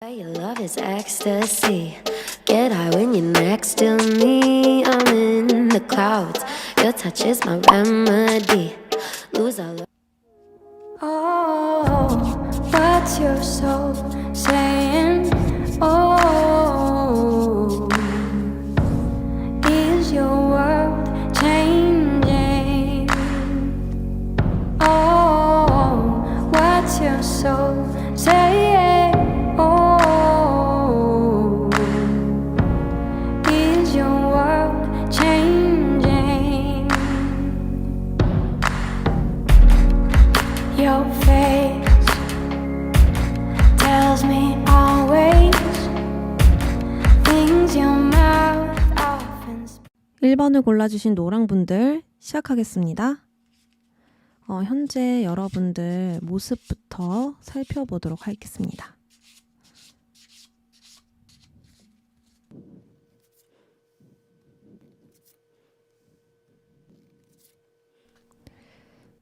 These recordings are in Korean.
Your love is ecstasy. Get high when you're next to me. I'm in the clouds. Your touch is my remedy. Lose all. Oh, what's your soul saying? Oh, is your world changing? Oh, what's your soul saying? Oh, is your world changing? Your face tells me always things your mouth often speaks. 1번을 골라주신 노랑분들 시작하겠습니다. 현재 여러분들 모습부터 살펴보도록 하겠습니다.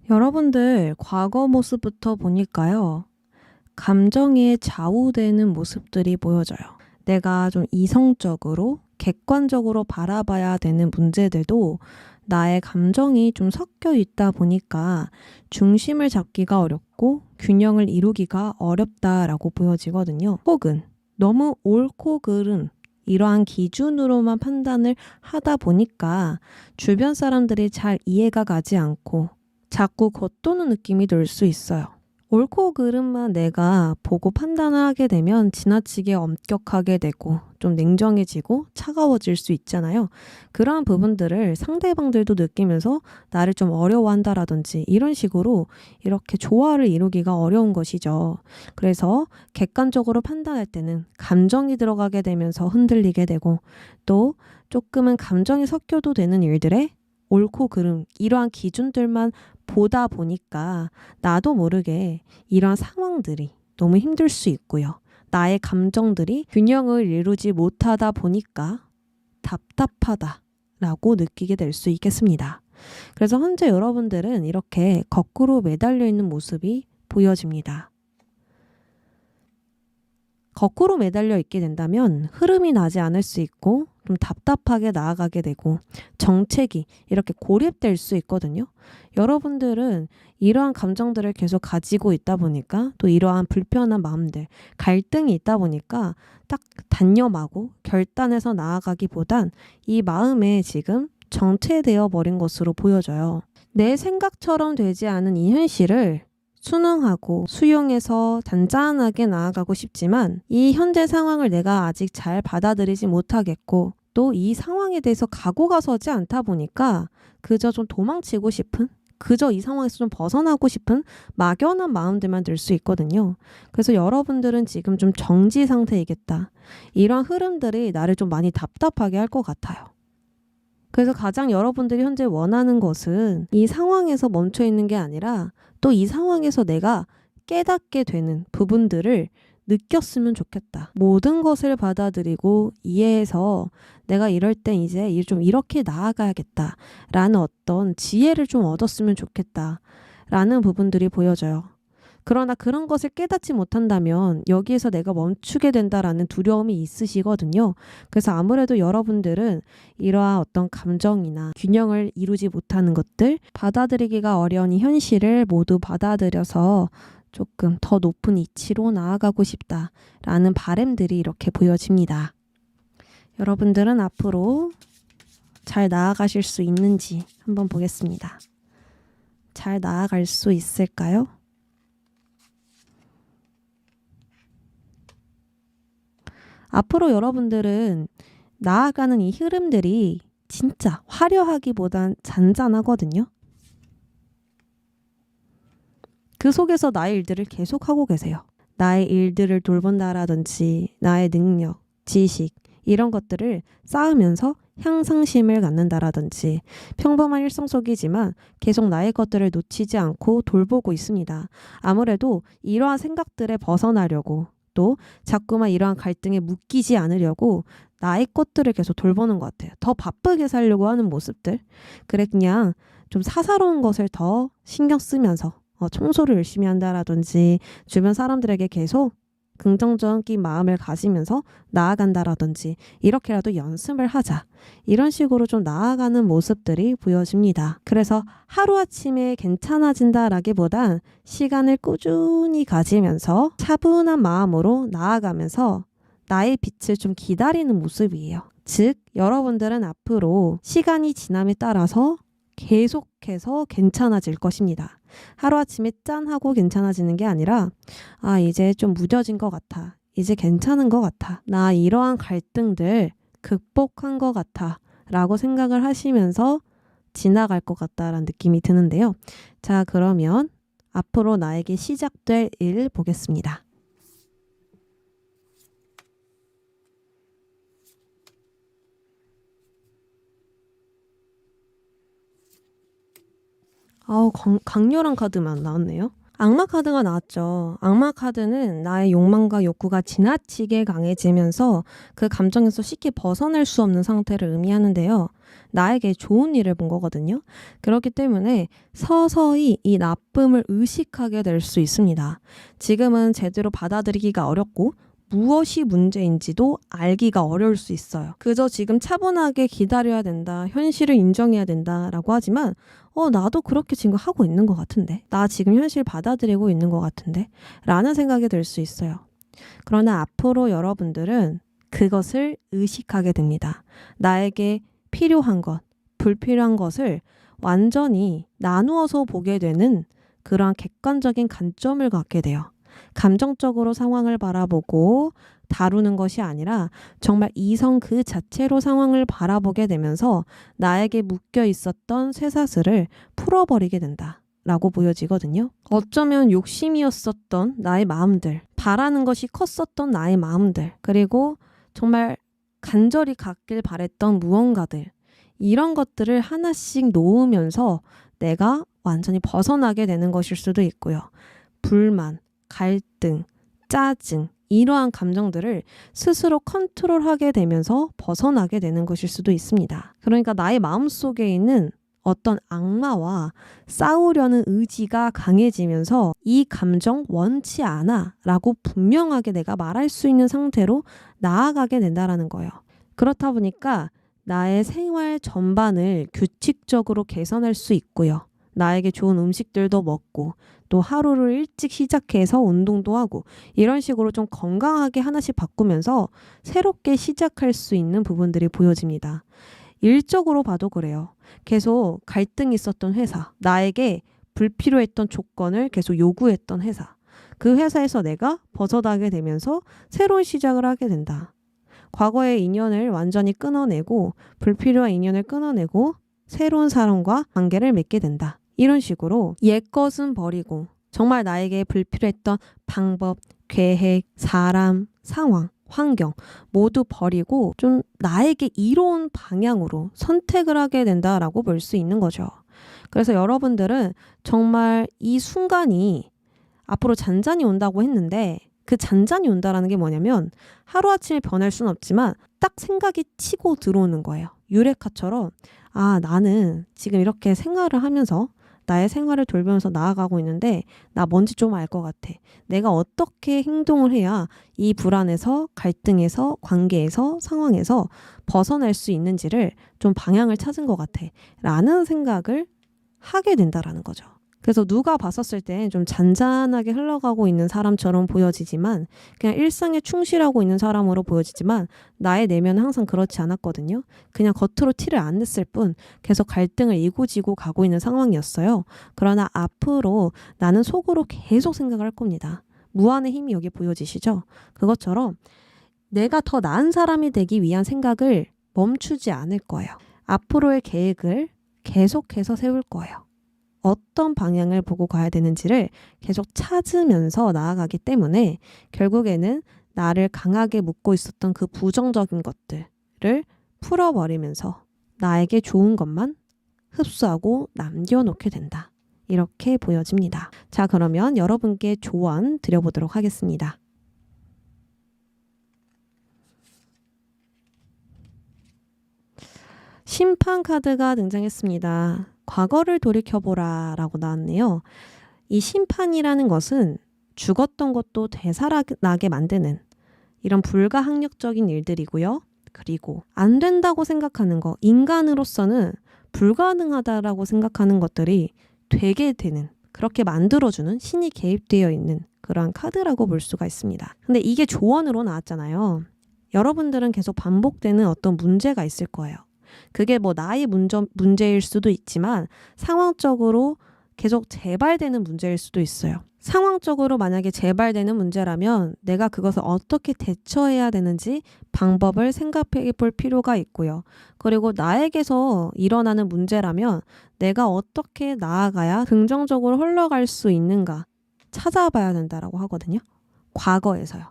여러분들 과거 모습부터 보니까요. 감정에 좌우되는 모습들이 보여져요. 내가 좀 이성적으로 객관적으로 바라봐야 되는 문제들도 나의 감정이 좀 섞여 있다 보니까 중심을 잡기가 어렵고 균형을 이루기가 어렵다라고 보여지거든요. 혹은 너무 옳고 그름 이러한 기준으로만 판단을 하다 보니까 주변 사람들이 잘 이해가 가지 않고 자꾸 겉도는 느낌이 들 수 있어요. 옳고 그름만 내가 보고 판단을 하게 되면 지나치게 엄격하게 되고 좀 냉정해지고 차가워질 수 있잖아요. 그러한 부분들을 상대방들도 느끼면서 나를 좀 어려워한다라든지 이런 식으로 이렇게 조화를 이루기가 어려운 것이죠. 그래서 객관적으로 판단할 때는 감정이 들어가게 되면서 흔들리게 되고 또 조금은 감정이 섞여도 되는 일들에 옳고 그름 이러한 기준들만 보다 보니까 나도 모르게 이러한 상황들이 너무 힘들 수 있고요. 나의 감정들이 균형을 이루지 못하다 보니까 답답하다라고 느끼게 될 수 있겠습니다. 그래서 현재 여러분들은 이렇게 거꾸로 매달려 있는 모습이 보여집니다. 거꾸로 매달려 있게 된다면 흐름이 나지 않을 수 있고 좀 답답하게 나아가게 되고 정책이 이렇게 고립될 수 있거든요. 여러분들은 이러한 감정들을 계속 가지고 있다 보니까 또 이러한 불편한 마음들, 갈등이 있다 보니까 딱 단념하고 결단해서 나아가기보단 이 마음에 지금 정체되어 버린 것으로 보여져요. 내 생각처럼 되지 않은 이 현실을 순응하고 수용해서 단짠하게 나아가고 싶지만 이 현재 상황을 내가 아직 잘 받아들이지 못하겠고 또 이 상황에 대해서 각오가 서지 않다 보니까 그저 좀 도망치고 싶은 그저 이 상황에서 좀 벗어나고 싶은 막연한 마음들만 들 수 있거든요. 그래서 여러분들은 지금 좀 정지 상태이겠다. 이런 흐름들이 나를 좀 많이 답답하게 할 것 같아요. 그래서 가장 여러분들이 현재 원하는 것은 이 상황에서 멈춰 있는 게 아니라 또 이 상황에서 내가 깨닫게 되는 부분들을 느꼈으면 좋겠다. 모든 것을 받아들이고 이해해서 내가 이럴 땐 이제 좀 이렇게 나아가야겠다. 라는 어떤 지혜를 좀 얻었으면 좋겠다. 라는 부분들이 보여져요. 그러나 그런 것을 깨닫지 못한다면 여기에서 내가 멈추게 된다라는 두려움이 있으시거든요. 그래서 아무래도 여러분들은 이러한 어떤 감정이나 균형을 이루지 못하는 것들, 받아들이기가 어려운 이 현실을 모두 받아들여서 조금 더 높은 이치로 나아가고 싶다라는 바람들이 이렇게 보여집니다. 여러분들은 앞으로 잘 나아가실 수 있는지 한번 보겠습니다. 잘 나아갈 수 있을까요? 앞으로 여러분들은 나아가는 이 흐름들이 진짜 화려하기보단 잔잔하거든요. 그 속에서 나의 일들을 계속하고 계세요. 나의 일들을 돌본다라든지 나의 능력, 지식 이런 것들을 쌓으면서 향상심을 갖는다라든지 평범한 일상 속이지만 계속 나의 것들을 놓치지 않고 돌보고 있습니다. 아무래도 이러한 생각들에 벗어나려고 또 자꾸만 이러한 갈등에 묶이지 않으려고 나의 것들을 계속 돌보는 것 같아요. 더 바쁘게 살려고 하는 모습들. 그래 그냥 좀 사사로운 것을 더 신경 쓰면서 청소를 열심히 한다라든지 주변 사람들에게 계속 긍정적인 마음을 가지면서 나아간다라든지 이렇게라도 연습을 하자. 이런 식으로 좀 나아가는 모습들이 보여집니다. 그래서 하루아침에 괜찮아진다라기보단 시간을 꾸준히 가지면서 차분한 마음으로 나아가면서 나의 빛을 좀 기다리는 모습이에요. 즉, 여러분들은 앞으로 시간이 지남에 따라서 계속해서 괜찮아질 것입니다. 하루아침에 짠 하고 괜찮아지는 게 아니라 이제 좀 무뎌진 것 같아. 이제 괜찮은 것 같아. 나 이러한 갈등들 극복한 것 같아. 라고 생각을 하시면서 지나갈 것 같다라는 느낌이 드는데요. 자, 그러면 앞으로 나에게 시작될 일 보겠습니다. 강렬한 카드만 나왔네요. 악마 카드가 나왔죠. 악마 카드는 나의 욕망과 욕구가 지나치게 강해지면서 그 감정에서 쉽게 벗어날 수 없는 상태를 의미하는데요. 나에게 좋은 일을 본 거거든요. 그렇기 때문에 서서히 이 나쁨을 의식하게 될 수 있습니다. 지금은 제대로 받아들이기가 어렵고 무엇이 문제인지도 알기가 어려울 수 있어요. 그저 지금 차분하게 기다려야 된다, 현실을 인정해야 된다라고 하지만 나도 그렇게 지금 하고 있는 것 같은데, 나 지금 현실 받아들이고 있는 것 같은데 라는 생각이 들 수 있어요. 그러나 앞으로 여러분들은 그것을 의식하게 됩니다. 나에게 필요한 것, 불필요한 것을 완전히 나누어서 보게 되는 그러한 객관적인 관점을 갖게 돼요. 감정적으로 상황을 바라보고 다루는 것이 아니라 정말 이성 그 자체로 상황을 바라보게 되면서 나에게 묶여 있었던 쇠사슬을 풀어버리게 된다 라고 보여지거든요. 어쩌면 욕심이었었던 나의 마음들, 바라는 것이 컸었던 나의 마음들, 그리고 정말 간절히 갖길 바랬던 무언가들, 이런 것들을 하나씩 놓으면서 내가 완전히 벗어나게 되는 것일 수도 있고요. 불만, 갈등, 짜증, 이러한 감정들을 스스로 컨트롤하게 되면서 벗어나게 되는 것일 수도 있습니다. 그러니까 나의 마음속에 있는 어떤 악마와 싸우려는 의지가 강해지면서 이 감정 원치 않아 라고 분명하게 내가 말할 수 있는 상태로 나아가게 된다는 거예요. 그렇다 보니까 나의 생활 전반을 규칙적으로 개선할 수 있고요. 나에게 좋은 음식들도 먹고 또 하루를 일찍 시작해서 운동도 하고 이런 식으로 좀 건강하게 하나씩 바꾸면서 새롭게 시작할 수 있는 부분들이 보여집니다. 일적으로 봐도 그래요. 계속 갈등이 있었던 회사, 나에게 불필요했던 조건을 계속 요구했던 회사, 그 회사에서 내가 벗어나게 되면서 새로운 시작을 하게 된다. 과거의 인연을 완전히 끊어내고 불필요한 인연을 끊어내고 새로운 사람과 관계를 맺게 된다. 이런 식으로 옛것은 버리고 정말 나에게 불필요했던 방법, 계획, 사람, 상황, 환경 모두 버리고 좀 나에게 이로운 방향으로 선택을 하게 된다라고 볼 수 있는 거죠. 그래서 여러분들은 정말 이 순간이 앞으로 잔잔히 온다고 했는데 그 잔잔히 온다라는 게 뭐냐면 하루아침에 변할 수는 없지만 딱 생각이 치고 들어오는 거예요. 유레카처럼 나는 지금 이렇게 생활을 하면서 나의 생활을 돌보면서 나아가고 있는데 나 뭔지 좀 알 것 같아. 내가 어떻게 행동을 해야 이 불안에서 갈등에서 관계에서 상황에서 벗어날 수 있는지를 좀 방향을 찾은 것 같아. 라는 생각을 하게 된다라는 거죠. 그래서 누가 봤었을 때 좀 잔잔하게 흘러가고 있는 사람처럼 보여지지만 그냥 일상에 충실하고 있는 사람으로 보여지지만 나의 내면은 항상 그렇지 않았거든요. 그냥 겉으로 티를 안 냈을 뿐 계속 갈등을 이고지고 가고 있는 상황이었어요. 그러나 앞으로 나는 속으로 계속 생각을 할 겁니다. 무한의 힘이 여기 보여지시죠? 그것처럼 내가 더 나은 사람이 되기 위한 생각을 멈추지 않을 거예요. 앞으로의 계획을 계속해서 세울 거예요. 어떤 방향을 보고 가야 되는지를 계속 찾으면서 나아가기 때문에 결국에는 나를 강하게 묶고 있었던 그 부정적인 것들을 풀어버리면서 나에게 좋은 것만 흡수하고 남겨놓게 된다. 이렇게 보여집니다. 자, 그러면 여러분께 조언 드려보도록 하겠습니다. 심판 카드가 등장했습니다. 과거를 돌이켜보라 라고 나왔네요. 이 심판이라는 것은 죽었던 것도 되살아나게 만드는 이런 불가항력적인 일들이고요. 그리고 안 된다고 생각하는 거, 인간으로서는 불가능하다라고 생각하는 것들이 되게 되는, 그렇게 만들어주는, 신이 개입되어 있는 그러한 카드라고 볼 수가 있습니다. 근데 이게 조언으로 나왔잖아요. 여러분들은 계속 반복되는 어떤 문제가 있을 거예요. 그게 뭐 나의 문제일 수도 있지만 상황적으로 계속 재발되는 문제일 수도 있어요. 상황적으로 만약에 재발되는 문제라면 내가 그것을 어떻게 대처해야 되는지 방법을 생각해 볼 필요가 있고요. 그리고 나에게서 일어나는 문제라면 내가 어떻게 나아가야 긍정적으로 흘러갈 수 있는가 찾아봐야 된다라고 하거든요. 과거에서요.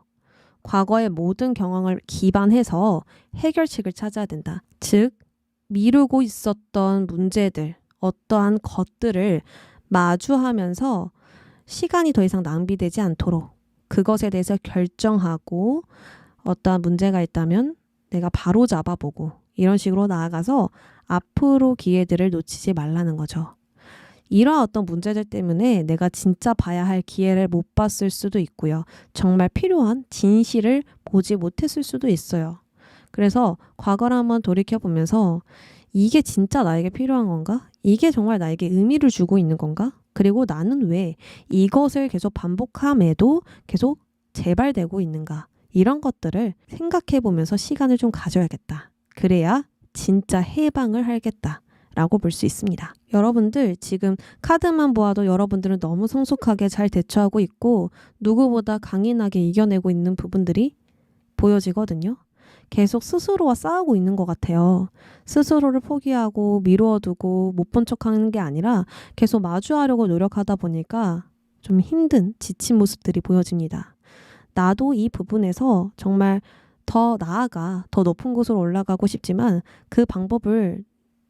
과거의 모든 경험을 기반해서 해결책을 찾아야 된다. 즉, 미루고 있었던 문제들, 어떠한 것들을 마주하면서 시간이 더 이상 낭비되지 않도록 그것에 대해서 결정하고 어떠한 문제가 있다면 내가 바로 잡아보고 이런 식으로 나아가서 앞으로 기회들을 놓치지 말라는 거죠. 이러한 어떤 문제들 때문에 내가 진짜 봐야 할 기회를 못 봤을 수도 있고요. 정말 필요한 진실을 보지 못했을 수도 있어요. 그래서 과거를 한번 돌이켜보면서 이게 진짜 나에게 필요한 건가? 이게 정말 나에게 의미를 주고 있는 건가? 그리고 나는 왜 이것을 계속 반복함에도 계속 재발되고 있는가? 이런 것들을 생각해보면서 시간을 좀 가져야겠다. 그래야 진짜 해방을 하겠다. 라고 볼 수 있습니다. 여러분들 지금 카드만 보아도 여러분들은 너무 성숙하게 잘 대처하고 있고 누구보다 강인하게 이겨내고 있는 부분들이 보여지거든요. 계속 스스로와 싸우고 있는 것 같아요. 스스로를 포기하고 미루어두고 못 본 척하는 게 아니라 계속 마주하려고 노력하다 보니까 좀 힘든 지친 모습들이 보여집니다. 나도 이 부분에서 정말 더 나아가 더 높은 곳으로 올라가고 싶지만 그 방법을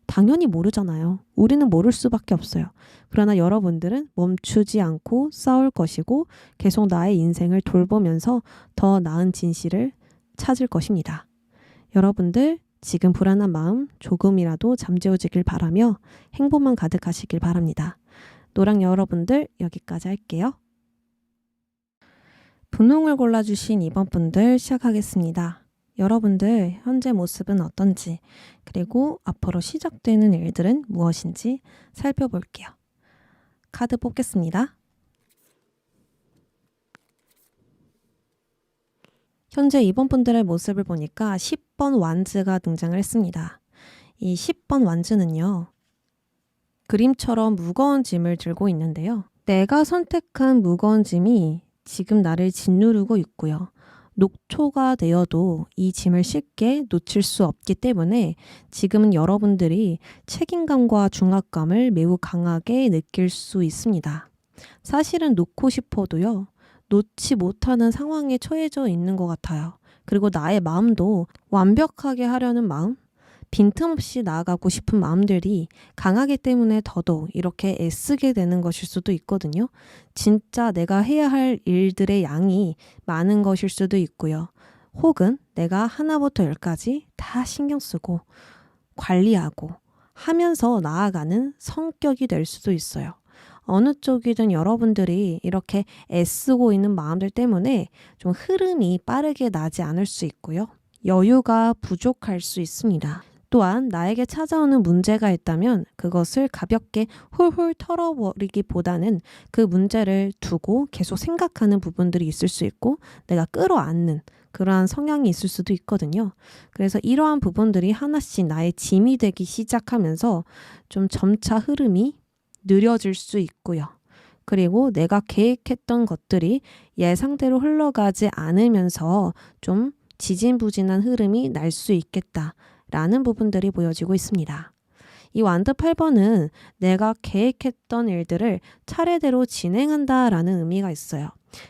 당연히 모르잖아요. 우리는 모를 수밖에 없어요. 그러나 여러분들은 멈추지 않고 싸울 것이고 계속 나의 인생을 돌보면서 더 나은 진실을 찾을 것입니다. 여러분들 지금 불안한 마음 조금이라도 잠재워지길 바라며 행복만 가득하시길 바랍니다. 노랑 여러분들 여기까지 할게요. 분홍을 골라주신 이번 분들 시작하겠습니다. 여러분들 현재 모습은 어떤지 그리고 앞으로 시작되는 일들은 무엇인지 살펴볼게요. 카드 뽑겠습니다. 현재 이번 분들의 모습을 보니까 10번 완즈가 등장을 했습니다. 이 10번 완즈는요. 그림처럼 무거운 짐을 들고 있는데요. 내가 선택한 무거운 짐이 지금 나를 짓누르고 있고요. 녹초가 되어도 이 짐을 쉽게 놓칠 수 없기 때문에 지금은 여러분들이 책임감과 중압감을 매우 강하게 느낄 수 있습니다. 사실은 놓고 싶어도요. 놓지 못하는 상황에 처해져 있는 것 같아요. 그리고 나의 마음도 완벽하게 하려는 마음, 빈틈없이 나아가고 싶은 마음들이 강하기 때문에 더더욱 이렇게 애쓰게 되는 것일 수도 있거든요. 진짜 내가 해야 할 일들의 양이 많은 것일 수도 있고요. 혹은 내가 하나부터 열까지 다 신경 쓰고 관리하고 하면서 나아가는 성격이 될 수도 있어요. 어느 쪽이든 여러분들이 이렇게 애쓰고 있는 마음들 때문에 좀 흐름이 빠르게 나지 않을 수 있고요. 여유가 부족할 수 있습니다. 또한 나에게 찾아오는 문제가 있다면 그것을 가볍게 훌훌 털어버리기보다는 그 문제를 두고 계속 생각하는 부분들이 있을 수 있고 내가 끌어안는 그러한 성향이 있을 수도 있거든요. 그래서 이러한 부분들이 하나씩 나의 짐이 되기 시작하면서 좀 점차 흐름이 느려질 수 있고요. 그리고 내가 계획했던 것들이 예상대로 흘러가지 않으면서 좀 지진부진한 흐름이 날 수 있겠다라는 부분들이 보여지고 있습니다. 이 완드 8번은 내가 계획했던 일들을 차례대로 진행한다라는 의미가 있어요.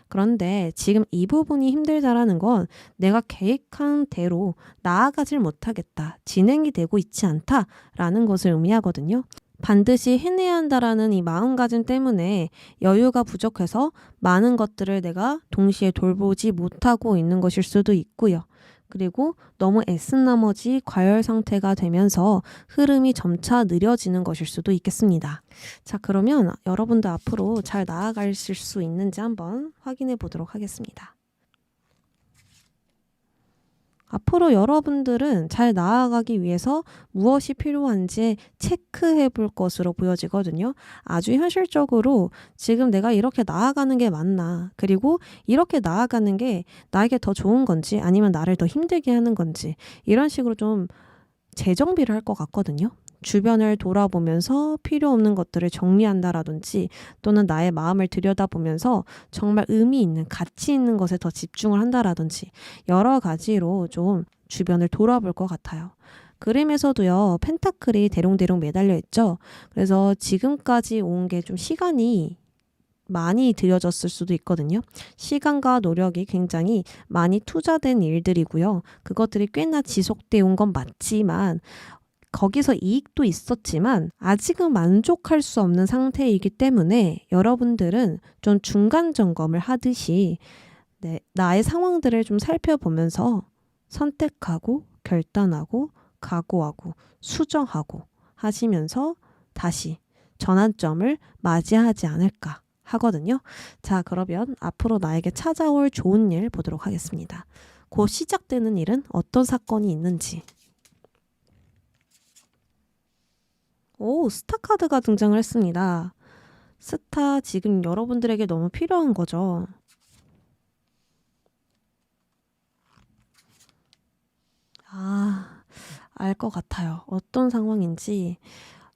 그런데 지금 이 부분이 힘들다라는 건 내가 계획한 대로 나아가질 못하겠다, 진행이 되고 있지 않다라는 것을 의미하거든요. 반드시 해내야 한다라는 이 마음가짐 때문에 여유가 부족해서 많은 것들을 내가 동시에 돌보지 못하고 있는 것일 수도 있고요. 그리고 너무 애쓴 나머지 과열 상태가 되면서 흐름이 점차 느려지는 것일 수도 있겠습니다. 자, 그러면 여러분들 앞으로 잘 나아가실 수 있는지 한번 확인해 보도록 하겠습니다. 앞으로 여러분들은 잘 나아가기 위해서 무엇이 필요한지 체크해 볼 것으로 보여지거든요. 아주 현실적으로 지금 내가 이렇게 나아가는 게 맞나, 그리고 이렇게 나아가는 게 나에게 더 좋은 건지 아니면 나를 더 힘들게 하는 건지 이런 식으로 좀 재정비를 할 것 같거든요. 주변을 돌아보면서 필요 없는 것들을 정리한다라든지 또는 나의 마음을 들여다보면서 정말 의미 있는 가치 있는 것에 더 집중을 한다라든지 여러 가지로 좀 주변을 돌아볼 것 같아요. 그림에서도요, 펜타클이 대롱대롱 매달려 있죠. 그래서 지금까지 온 게 좀 시간이 많이 들여졌을 수도 있거든요. 시간과 노력이 굉장히 많이 투자된 일들이고요. 그것들이 꽤나 지속되어 온 건 맞지만 거기서 이익도 있었지만 아직은 만족할 수 없는 상태이기 때문에 여러분들은 좀 중간 점검을 하듯이 나의 상황들을 좀 살펴보면서 선택하고 결단하고 각오하고 수정하고 하시면서 다시 전환점을 맞이하지 않을까 하거든요. 자, 그러면 앞으로 나에게 찾아올 좋은 일 보도록 하겠습니다. 곧 시작되는 일은 어떤 사건이 있는지. 오, 스타 카드가 등장을 했습니다. 스타 지금 여러분들에게 너무 필요한 거죠. 알 것 같아요. 어떤 상황인지.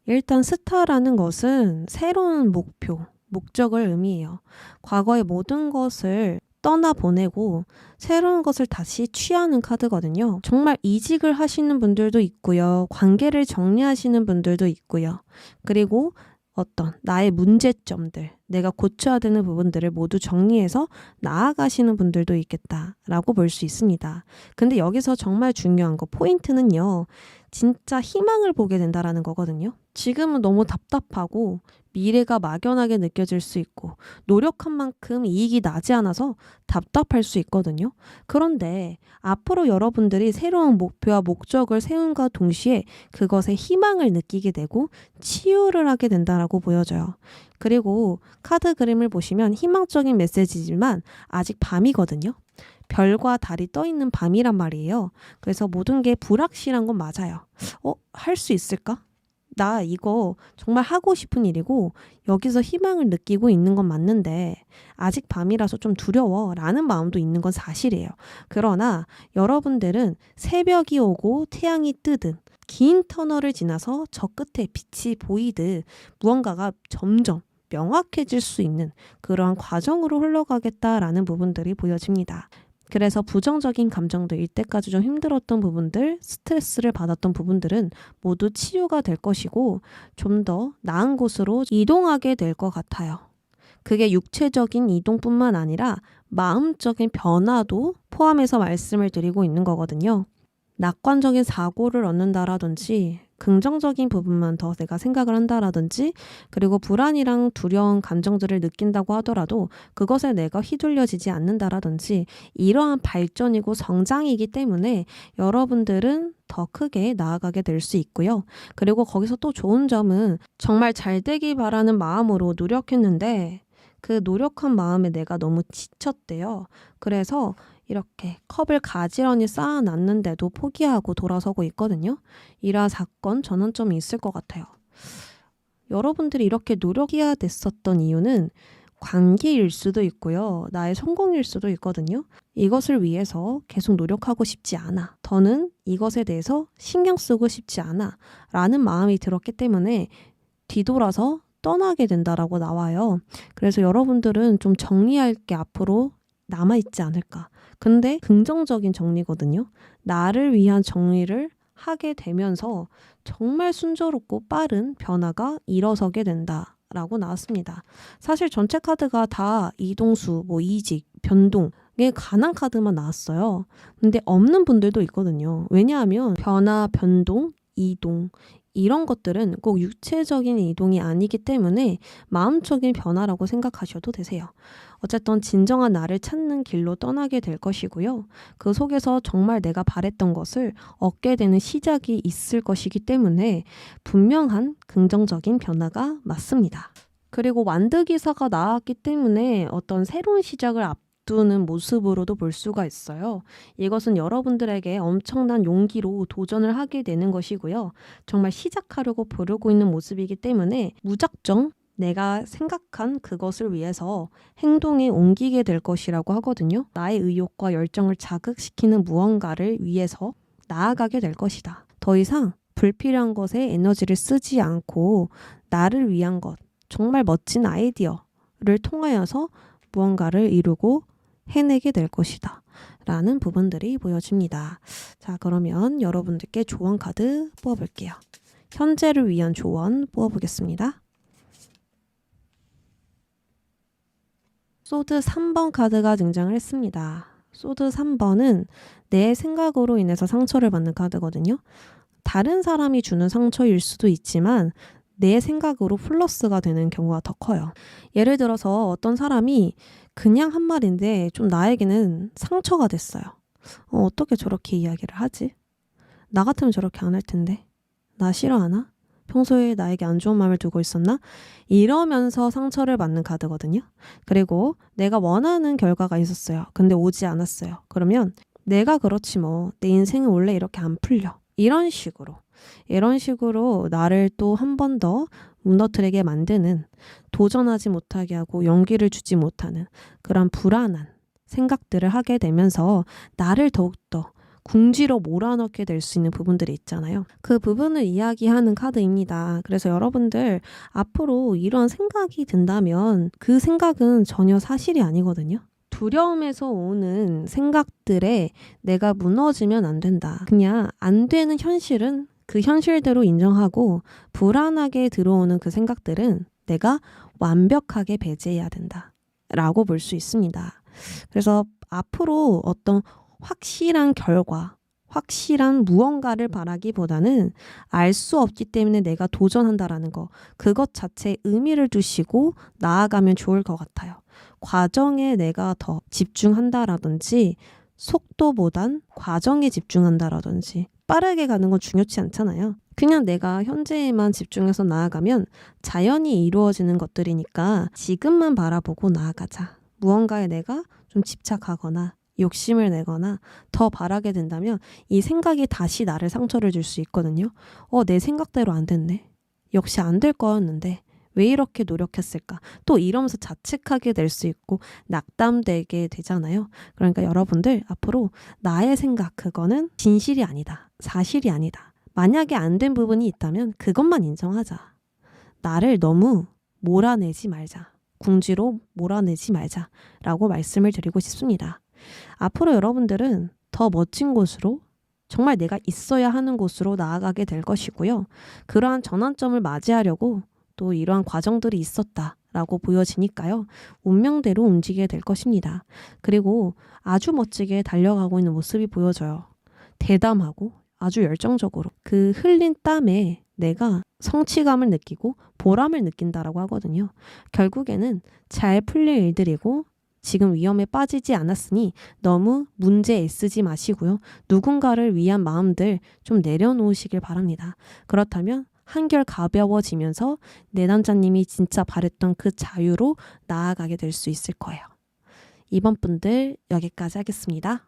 일단 스타라는 것은 새로운 목표, 목적을 의미해요. 과거의 모든 것을 떠나보내고 새로운 것을 다시 취하는 카드거든요. 정말 이직을 하시는 분들도 있고요. 관계를 정리하시는 분들도 있고요. 그리고 어떤 나의 문제점들, 내가 고쳐야 되는 부분들을 모두 정리해서 나아가시는 분들도 있겠다라고 볼 수 있습니다. 근데 여기서 정말 중요한 거, 포인트는요. 진짜 희망을 보게 된다라는 거거든요. 지금은 너무 답답하고 미래가 막연하게 느껴질 수 있고 노력한 만큼 이익이 나지 않아서 답답할 수 있거든요. 그런데 앞으로 여러분들이 새로운 목표와 목적을 세움과 동시에 그것에 희망을 느끼게 되고 치유를 하게 된다라고 보여져요. 그리고 카드 그림을 보시면 희망적인 메시지지만 아직 밤이거든요. 별과 달이 떠 있는 밤이란 말이에요. 그래서 모든 게 불확실한 건 맞아요. 할 수 있을까? 나 이거 정말 하고 싶은 일이고 여기서 희망을 느끼고 있는 건 맞는데 아직 밤이라서 좀 두려워 라는 마음도 있는 건 사실이에요. 그러나 여러분들은 새벽이 오고 태양이 뜨든 긴 터널을 지나서 저 끝에 빛이 보이듯 무언가가 점점 명확해질 수 있는 그러한 과정으로 흘러가겠다라는 부분들이 보여집니다. 그래서 부정적인 감정들, 이때까지 좀 힘들었던 부분들, 스트레스를 받았던 부분들은 모두 치유가 될 것이고 좀 더 나은 곳으로 이동하게 될 것 같아요. 그게 육체적인 이동뿐만 아니라 마음적인 변화도 포함해서 말씀을 드리고 있는 거거든요. 낙관적인 사고를 얻는다라든지 긍정적인 부분만 더 내가 생각을 한다라든지 그리고 불안이랑 두려운 감정들을 느낀다고 하더라도 그것에 내가 휘둘려지지 않는다라든지 이러한 발전이고 성장이기 때문에 여러분들은 더 크게 나아가게 될 수 있고요. 그리고 거기서 또 좋은 점은 정말 잘 되기 바라는 마음으로 노력했는데 그 노력한 마음에 내가 너무 지쳤대요. 그래서 이렇게 컵을 가지런히 쌓아놨는데도 포기하고 돌아서고 있거든요. 이러한 사건, 전환점이 있을 것 같아요. 여러분들이 이렇게 노력해야 됐었던 이유는 관계일 수도 있고요. 나의 성공일 수도 있거든요. 이것을 위해서 계속 노력하고 싶지 않아. 더는 이것에 대해서 신경 쓰고 싶지 않아. 라는 마음이 들었기 때문에 뒤돌아서 떠나게 된다라고 나와요. 그래서 여러분들은 좀 정리할 게 앞으로 남아있지 않을까. 근데 긍정적인 정리거든요. 나를 위한 정리를 하게 되면서 정말 순조롭고 빠른 변화가 일어서게 된다라고 나왔습니다. 사실 전체 카드가 다 이동수, 이직, 변동에 관한 카드만 나왔어요. 근데 없는 분들도 있거든요. 왜냐하면 변화, 변동, 이동 이런 것들은 꼭 육체적인 이동이 아니기 때문에 마음적인 변화라고 생각하셔도 되세요. 어쨌든 진정한 나를 찾는 길로 떠나게 될 것이고요. 그 속에서 정말 내가 바랬던 것을 얻게 되는 시작이 있을 것이기 때문에 분명한 긍정적인 변화가 맞습니다. 그리고 완득이사가 나왔기 때문에 어떤 새로운 시작을 앞두는 모습으로도 볼 수가 있어요. 이것은 여러분들에게 엄청난 용기로 도전을 하게 되는 것이고요. 정말 시작하려고 부르고 있는 모습이기 때문에 무작정 내가 생각한 그것을 위해서 행동에 옮기게 될 것이라고 하거든요. 나의 의욕과 열정을 자극시키는 무언가를 위해서 나아가게 될 것이다. 더 이상 불필요한 것에 에너지를 쓰지 않고 나를 위한 것, 정말 멋진 아이디어를 통하여서 무언가를 이루고 해내게 될 것이다 라는 부분들이 보여집니다. 자, 그러면 여러분들께 조언 카드 뽑아볼게요. 현재를 위한 조언 뽑아보겠습니다. 소드 3번 카드가 등장을 했습니다. 소드 3번은 내 생각으로 인해서 상처를 받는 카드거든요. 다른 사람이 주는 상처일 수도 있지만 내 생각으로 플러스가 되는 경우가 더 커요. 예를 들어서 어떤 사람이 그냥 한 말인데 좀 나에게는 상처가 됐어요. 어떻게 저렇게 이야기를 하지? 나 같으면 저렇게 안 할 텐데. 나 싫어하나? 평소에 나에게 안 좋은 마음을 두고 있었나? 이러면서 상처를 받는 카드거든요. 그리고 내가 원하는 결과가 있었어요. 근데 오지 않았어요. 그러면 내가 그렇지 뭐. 내 인생은 원래 이렇게 안 풀려. 이런 식으로 나를 또 한 번 더 무너뜨리게 만드는, 도전하지 못하게 하고 용기를 주지 못하는 그런 불안한 생각들을 하게 되면서 나를 더욱더 궁지로 몰아넣게 될 수 있는 부분들이 있잖아요. 그 부분을 이야기하는 카드입니다. 그래서 여러분들 앞으로 이런 생각이 든다면 그 생각은 전혀 사실이 아니거든요. 두려움에서 오는 생각들에 내가 무너지면 안 된다. 그냥 안 되는 현실은 그 현실대로 인정하고 불안하게 들어오는 그 생각들은 내가 완벽하게 배제해야 된다 라고 볼 수 있습니다. 그래서 앞으로 어떤 확실한 결과, 확실한 무언가를 바라기보다는 알 수 없기 때문에 내가 도전한다라는 거, 그것 자체에 의미를 두시고 나아가면 좋을 것 같아요. 과정에 내가 더 집중한다라든지 속도보단 과정에 집중한다라든지 빠르게 가는 건 중요치 않잖아요. 그냥 내가 현재에만 집중해서 나아가면 자연히 이루어지는 것들이니까 지금만 바라보고 나아가자. 무언가에 내가 좀 집착하거나 욕심을 내거나 더 바라게 된다면 이 생각이 다시 나를 상처를 줄 수 있거든요. 내 생각대로 안 됐네. 역시 안 될 거였는데 왜 이렇게 노력했을까? 또 이러면서 자책하게 될 수 있고 낙담되게 되잖아요. 그러니까 여러분들 앞으로 나의 생각 그거는 진실이 아니다. 사실이 아니다. 만약에 안 된 부분이 있다면 그것만 인정하자. 나를 너무 몰아내지 말자. 궁지로 몰아내지 말자라고 말씀을 드리고 싶습니다. 앞으로 여러분들은 더 멋진 곳으로, 정말 내가 있어야 하는 곳으로 나아가게 될 것이고요. 그러한 전환점을 맞이하려고 또 이러한 과정들이 있었다라고 보여지니까요. 운명대로 움직이게 될 것입니다. 그리고 아주 멋지게 달려가고 있는 모습이 보여져요. 대담하고 아주 열정적으로 그 흘린 땀에 내가 성취감을 느끼고 보람을 느낀다라고 하거든요. 결국에는 잘 풀릴 일들이고 지금 위험에 빠지지 않았으니 너무 문제 애쓰지 마시고요. 누군가를 위한 마음들 좀 내려놓으시길 바랍니다. 그렇다면 한결 가벼워지면서 내담자님이 진짜 바랬던 그 자유로 나아가게 될 수 있을 거예요. 이번 분들 여기까지 하겠습니다.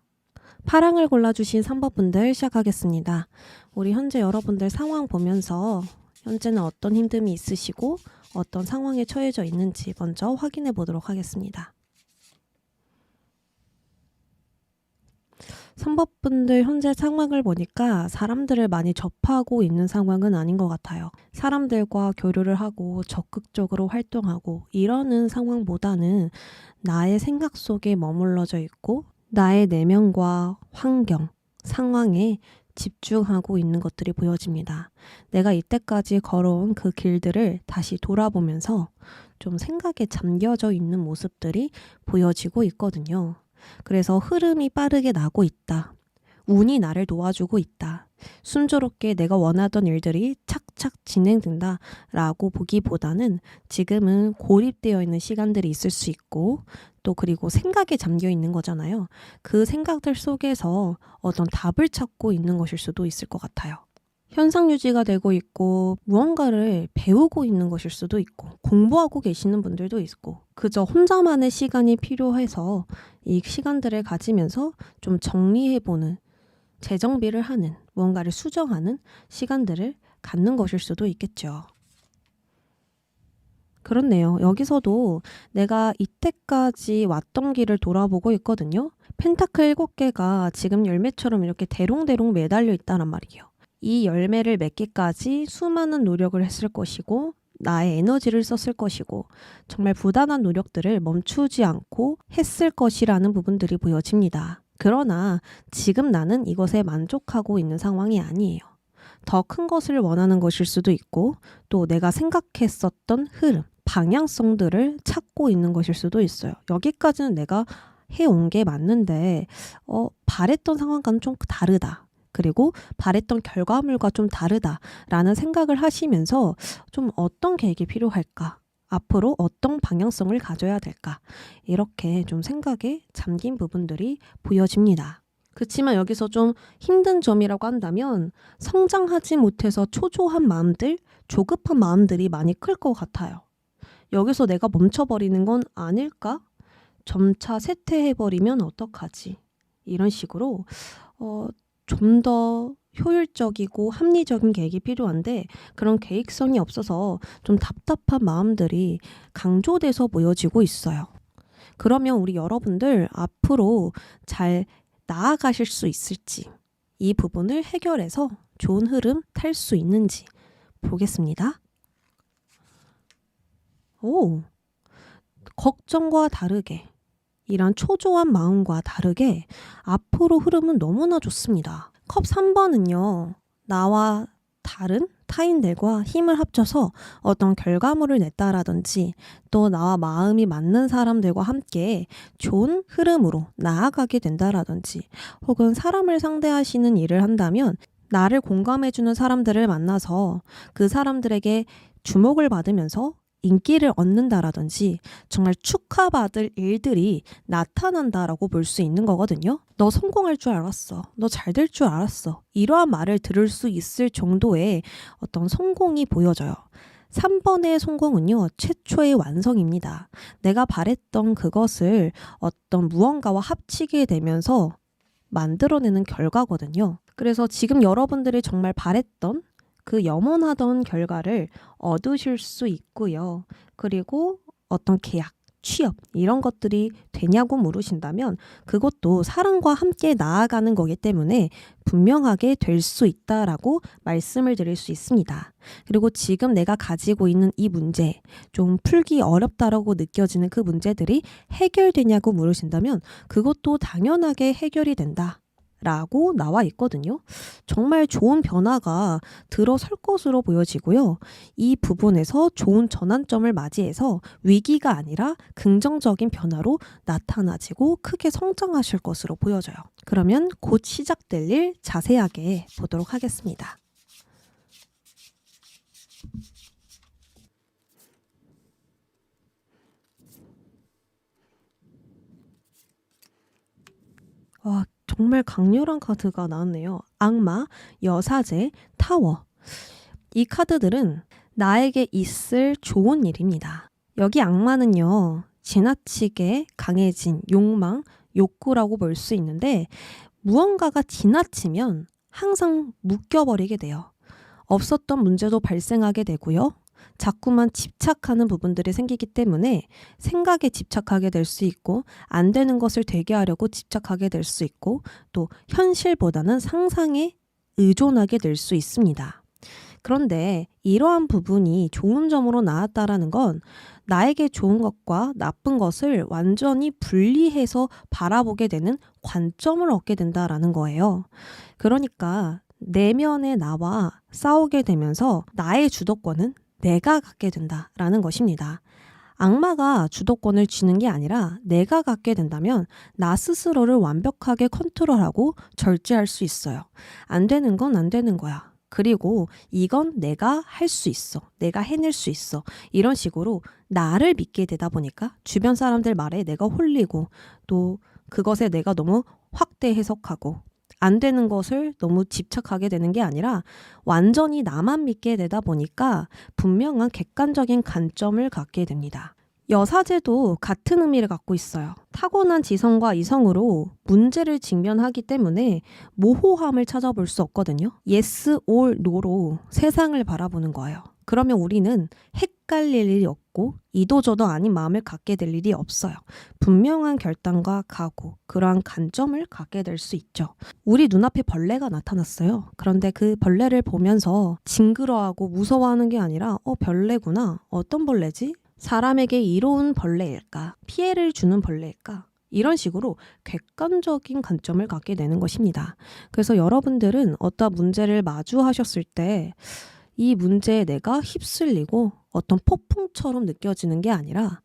파랑을 골라주신 3번 분들 시작하겠습니다. 우리 현재 여러분들 상황 보면서 현재는 어떤 힘듦이 있으시고 어떤 상황에 처해져 있는지 먼저 확인해 보도록 하겠습니다. 3번 분들 현재 상황을 보니까 사람들을 많이 접하고 있는 상황은 아닌 것 같아요. 사람들과 교류를 하고 적극적으로 활동하고 이러는 상황보다는 나의 생각 속에 머물러져 있고 나의 내면과 환경, 상황에 집중하고 있는 것들이 보여집니다. 내가 이때까지 걸어온 그 길들을 다시 돌아보면서 좀 생각에 잠겨져 있는 모습들이 보여지고 있거든요. 그래서 흐름이 빠르게 나고 있다. 운이 나를 도와주고 있다. 순조롭게 내가 원하던 일들이 착착 진행된다 라고 보기보다는 지금은 고립되어 있는 시간들이 있을 수 있고 또 그리고 생각에 잠겨 있는 거잖아요. 그 생각들 속에서 어떤 답을 찾고 있는 것일 수도 있을 것 같아요. 현상 유지가 되고 있고 무언가를 배우고 있는 것일 수도 있고 공부하고 계시는 분들도 있고 그저 혼자만의 시간이 필요해서 이 시간들을 가지면서 좀 정리해보는 재정비를 하는 무언가를 수정하는 시간들을 갖는 것일 수도 있겠죠. 그렇네요. 여기서도 내가 이때까지 왔던 길을 돌아보고 있거든요. 펜타클 7개가 지금 열매처럼 이렇게 대롱대롱 매달려 있다란 말이에요. 이 열매를 맺기까지 수많은 노력을 했을 것이고 나의 에너지를 썼을 것이고 정말 부단한 노력들을 멈추지 않고 했을 것이라는 부분들이 보여집니다. 그러나 지금 나는 이것에 만족하고 있는 상황이 아니에요. 더 큰 것을 원하는 것일 수도 있고 또 내가 생각했었던 흐름, 방향성들을 찾고 있는 것일 수도 있어요. 여기까지는 내가 해온 게 맞는데 바랬던 상황과는 좀 다르다. 그리고 바랬던 결과물과 좀 다르다라는 생각을 하시면서 좀 어떤 계획이 필요할까? 앞으로 어떤 방향성을 가져야 될까? 이렇게 좀 생각에 잠긴 부분들이 보여집니다. 그렇지만 여기서 좀 힘든 점이라고 한다면 성장하지 못해서 초조한 마음들, 조급한 마음들이 많이 클 것 같아요. 여기서 내가 멈춰버리는 건 아닐까? 점차 쇠퇴해버리면 어떡하지? 이런 식으로 좀 더 효율적이고 합리적인 계획이 필요한데 그런 계획성이 없어서 좀 답답한 마음들이 강조돼서 보여지고 있어요. 그러면 우리 여러분들 앞으로 잘 나아가실 수 있을지 이 부분을 해결해서 좋은 흐름 탈 수 있는지 보겠습니다. 걱정과 다르게 이런 초조한 마음과 다르게 앞으로 흐름은 너무나 좋습니다. 컵 3번은요. 나와 다른 타인들과 힘을 합쳐서 어떤 결과물을 냈다라든지 또 나와 마음이 맞는 사람들과 함께 좋은 흐름으로 나아가게 된다라든지 혹은 사람을 상대하시는 일을 한다면 나를 공감해주는 사람들을 만나서 그 사람들에게 주목을 받으면서 인기를 얻는다라든지 정말 축하받을 일들이 나타난다라고 볼 수 있는 거거든요. 너 성공할 줄 알았어. 너 잘 될 줄 알았어. 이러한 말을 들을 수 있을 정도의 어떤 성공이 보여져요. 3번의 성공은요. 최초의 완성입니다. 내가 바랬던 그것을 어떤 무언가와 합치게 되면서 만들어내는 결과거든요. 그래서 지금 여러분들이 정말 바랬던 그 염원하던 결과를 얻으실 수 있고요. 그리고 어떤 계약, 취업 이런 것들이 되냐고 물으신다면 그것도 사랑과 함께 나아가는 거기 때문에 분명하게 될 수 있다라고 말씀을 드릴 수 있습니다. 그리고 지금 내가 가지고 있는 이 문제, 좀 풀기 어렵다라고 느껴지는 그 문제들이 해결되냐고 물으신다면 그것도 당연하게 해결이 된다. 라고 나와 있거든요. 정말 좋은 변화가 들어설 것으로 보여지고요. 이 부분에서 좋은 전환점을 맞이해서 위기가 아니라 긍정적인 변화로 나타나지고 크게 성장하실 것으로 보여져요. 그러면 곧 시작될 일 자세하게 보도록 하겠습니다. 와, 정말 강렬한 카드가 나왔네요. 악마, 여사제, 타워. 이 카드들은 나에게 있을 좋은 일입니다. 여기 악마는요. 지나치게 강해진 욕망, 욕구라고 볼 수 있는데 무언가가 지나치면 항상 묶여버리게 돼요. 없었던 문제도 발생하게 되고요. 자꾸만 집착하는 부분들이 생기기 때문에 생각에 집착하게 될 수 있고 안 되는 것을 되게 하려고 집착하게 될 수 있고 또 현실보다는 상상에 의존하게 될 수 있습니다. 그런데 이러한 부분이 좋은 점으로 나왔다라는 건 나에게 좋은 것과 나쁜 것을 완전히 분리해서 바라보게 되는 관점을 얻게 된다라는 거예요. 그러니까 내면의 나와 싸우게 되면서 나의 주도권은 내가 갖게 된다라는 것입니다. 악마가 주도권을 쥐는 게 아니라 내가 갖게 된다면 나 스스로를 완벽하게 컨트롤하고 절제할 수 있어요. 안 되는 건 안 되는 거야. 그리고 이건 내가 할 수 있어. 내가 해낼 수 있어. 이런 식으로 나를 믿게 되다 보니까 주변 사람들 말에 내가 홀리고 또 그것에 내가 너무 확대 해석하고 안 되는 것을 너무 집착하게 되는 게 아니라 완전히 나만 믿게 되다 보니까 분명한 객관적인 관점을 갖게 됩니다. 여사제도 같은 의미를 갖고 있어요. 타고난 지성과 이성으로 문제를 직면하기 때문에 모호함을 찾아볼 수 없거든요. yes or no로 세상을 바라보는 거예요. 그러면 우리는 헷갈릴 일이 없고 이도저도 아닌 마음을 갖게 될 일이 없어요. 분명한 결단과 각오, 그러한 관점을 갖게 될 수 있죠. 우리 눈앞에 벌레가 나타났어요. 그런데 그 벌레를 보면서 징그러워하고 무서워하는 게 아니라 벌레구나. 어떤 벌레지? 사람에게 이로운 벌레일까? 피해를 주는 벌레일까? 이런 식으로 객관적인 관점을 갖게 되는 것입니다. 그래서 여러분들은 어떤 문제를 마주하셨을 때 이 문제에 내가 휩쓸리고 어떤 폭풍처럼 느껴지는 게 아니라